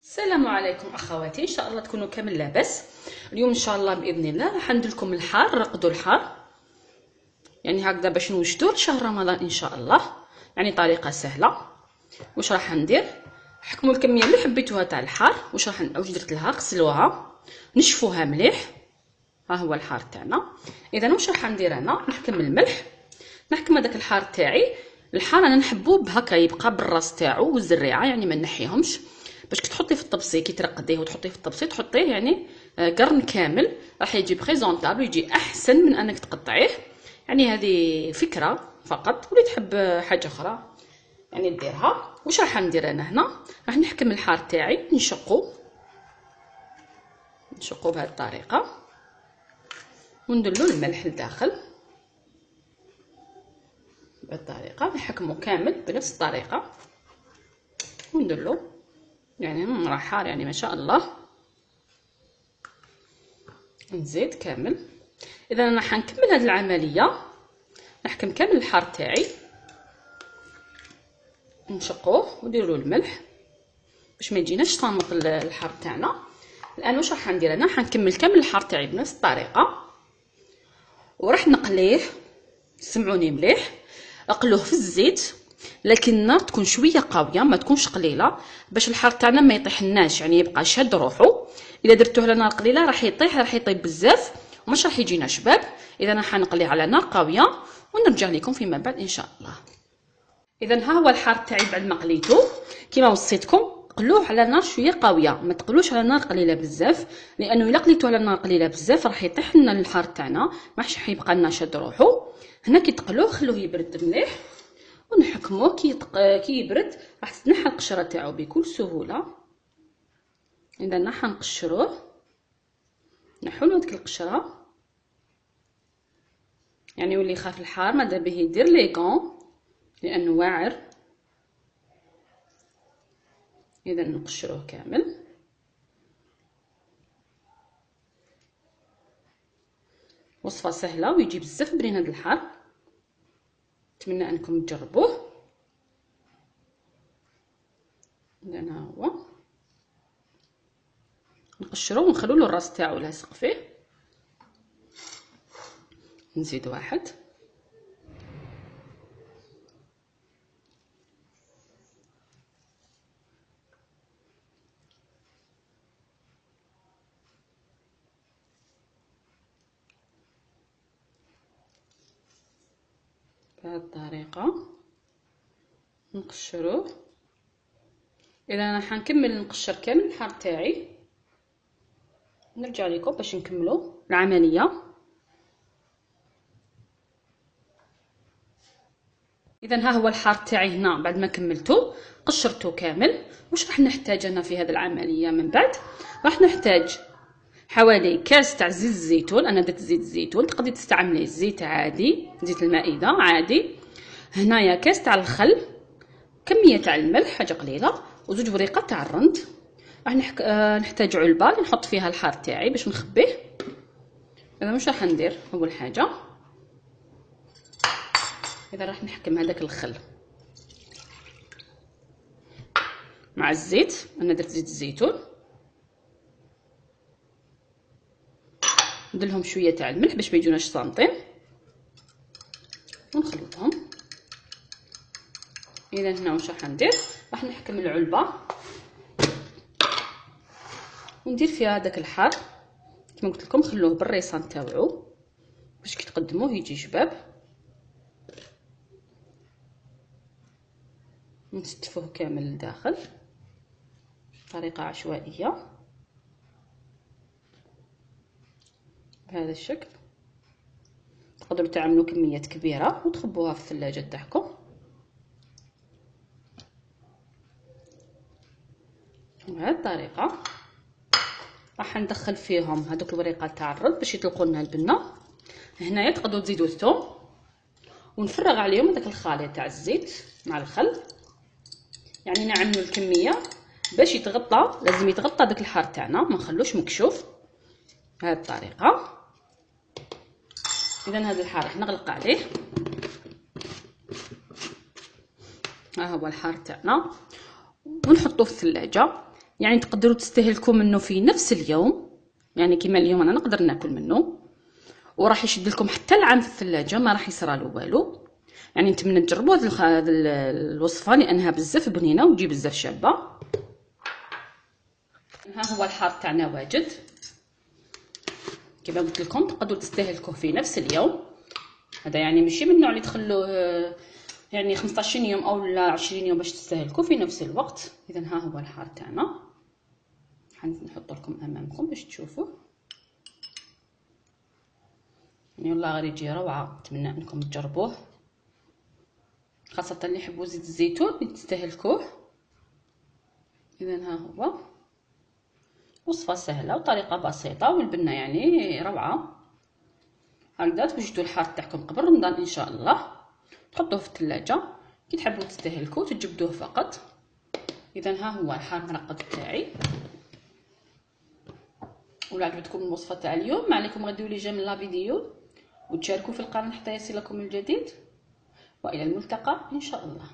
السلام عليكم اخواتي، ان شاء الله تكونوا كامل لاباس. اليوم ان شاء الله باذن الله راح ندير لكم الحار، رقدوا الحار يعني هكذا باش نوجدوا لشهر رمضان ان شاء الله. يعني طريقه سهله. واش راح ندير؟ حكموا الكميه اللي حبيتوها تاع الحار. واش درت لها؟ غسلوها نشفوها مليح. ها هو الحار تاعنا. اذا واش راح ندير انا؟ نحكم الملح، نحكم هذاك الحار تاعي. الحار انا نحبوه بهكا يبقى بالراس تاعو والزريعه، يعني ما نحيهمش، باش كي تحطيه في الطبسي كي ترقديه وتحطيه في الطبسي تحطيه يعني قرن كامل، راح يجي بريزونطابل ويجي احسن من انك تقطعيه. يعني هذه فكره فقط، واللي تحب حاجه اخرى يعني ديرها. واش راح ندير انا هنا؟ راح نحكم الحار تاعي نشقو بهذه الطريقه وندلو الملح لداخل بهذه الطريقه. نحكمو كامل بنفس الطريقه وندلو، يعني راه حار يعني ما شاء الله. نزيد كامل. اذا انا حنكمل هذه العمليه، نحكم كامل الحار تاعي نشقوه ونديروا الملح باش ما يجيناش صامت الحار تاعنا. الان واش راح ندير انا؟ حنكمل كامل الحار تاعي بنفس الطريقه وراح نقليه. سمعوني مليح، اقلوه في الزيت، لكن النار تكون شويه قويه ما تكونش قليله باش الحار تاعنا ما يطيحناش، يعني يبقى شاد روحو. اذا درتوه على نار قليله راح يطيب بزاف ومش راح يجينا شباب. اذا انا حنقليه على نار قويه ونرجع لكم فيما بعد ان شاء الله. اذا ها هو الحار تاعي بعد ما قليته كيما وصيتكم. قلوه على نار شويه قويه، ما تقلوش على نار قليله بزاف، لانه الا قليتوه على نار قليله بزاف راح يطيح لنا الحار تاعنا، ما راح يبقى لنا شاد روحو. هنا كي تقلوه خلوه يبرد مليح ونحكموه. كي يبرد راح تتنحى القشره تاعو بكل سهوله. اذا راح نقشروه، نحولو ديك القشره، يعني واللي يخاف الحار ماذا به يدير لي غون لانه واعر. اذا نقشروه كامل. وصفه سهله ويجي بزاف بنين هذا الحار، نتمنى انكم تجربوه. اذا ها هو نقشروه ونخلو له الراس تاعو لاصق فيه. نزيد واحد. بهذه الطريقه نقشروه. اذا انا حنكمل نقشر كامل الحار تاعي، نرجع لكم باش نكملوا العمليه. اذا ها هو الحار تاعي هنا بعد ما كملته قشرته كامل. واش راح نحتاج انا في هذه العمليه من بعد؟ راح نحتاج حوالي كاس تاع زيت الزيتون. انا درت زيت الزيتون، تقدري تستعملي الزيت عادي، زيت المائده عادي. هنايا كاس تاع الخل، كميه تاع الملح حاجه قليله، وزوج وريقات تاع الرند. راح نحتاج علبه اللي نحط فيها الحار تاعي باش نخبيه. اذا واش راح ندير؟ اول حاجه اذا راح نحكم هذاك الخل مع الزيت. انا درت زيت الزيتون، ندير شويه تاع الملح باش ما يجوناش صامتين ونخلطهم. اذا هنا واش راح ندير؟ راح نحكم العلبه وندير فيها هذاك الحار كما قلت لكم. خلوه بالريصان تاوعو باش كي تقدموه يجي شباب. نستفوه كامل لداخل بطريقه عشوائيه بهذا الشكل. تقدروا تعملوا كميات كبيره وتخبوها في الثلاجه تاعكم. بهذه الطريقه راح ندخل فيهم هذوك الوريقات تاع الرز باش يطلقوا لنا البنه. هنايا تقدروا تزيدوا الثوم ونفرغ عليهم هذاك الخليط تاع الزيت مع الخل، يعني نعملوا الكميه باش يتغطى. لازم يتغطى داك الحار تاعنا ما نخلوش مكشوف بهذه الطريقه. اذا هذا الحار راح نغلق عليه. ها هو الحار تاعنا ونحطوه في الثلاجه. يعني تقدروا تستهلكوا منه في نفس اليوم، يعني كيما اليوم انا نقدر ناكل منه وراح يشد لكم حتى العام في الثلاجه، ما راح يصرالو والو. يعني نتمنى تجربوا هذه الوصفه لانها بزاف بنينه وتجي بزاف شابه. ها هو الحار تاعنا واجد، كما قلت لكم تقدروا تستهلكوه في نفس اليوم. هذا يعني ماشي من النوع اللي تخلوه يعني 15 يوم او لا 20 يوم باش تستهلكوه في نفس الوقت. اذا ها هو الحار تاعنا، حنحط لكم امامكم باش تشوفوه. يعني والله غير يجي روعه، نتمنى انكم تجربوه، خاصه اللي يحبوا زيت الزيتون تستهلكوه. اذا ها هو وصفه سهله وطريقه بسيطه والبنه يعني روعه. هكذا توجدوا الحار تاعكم قبل رمضان ان شاء الله، تحطوه في الثلاجه كي تحبوا تستهلكوه تجبدوه فقط. اذا ها هو الحار المرقد تاعي. ولا عجبتكم الوصفه تاع اليوم، ما عليكم غير ديروا لي جيم لا فيديو وتشاركوا في القناه حتى يصلكم الجديد، والى الملتقى ان شاء الله.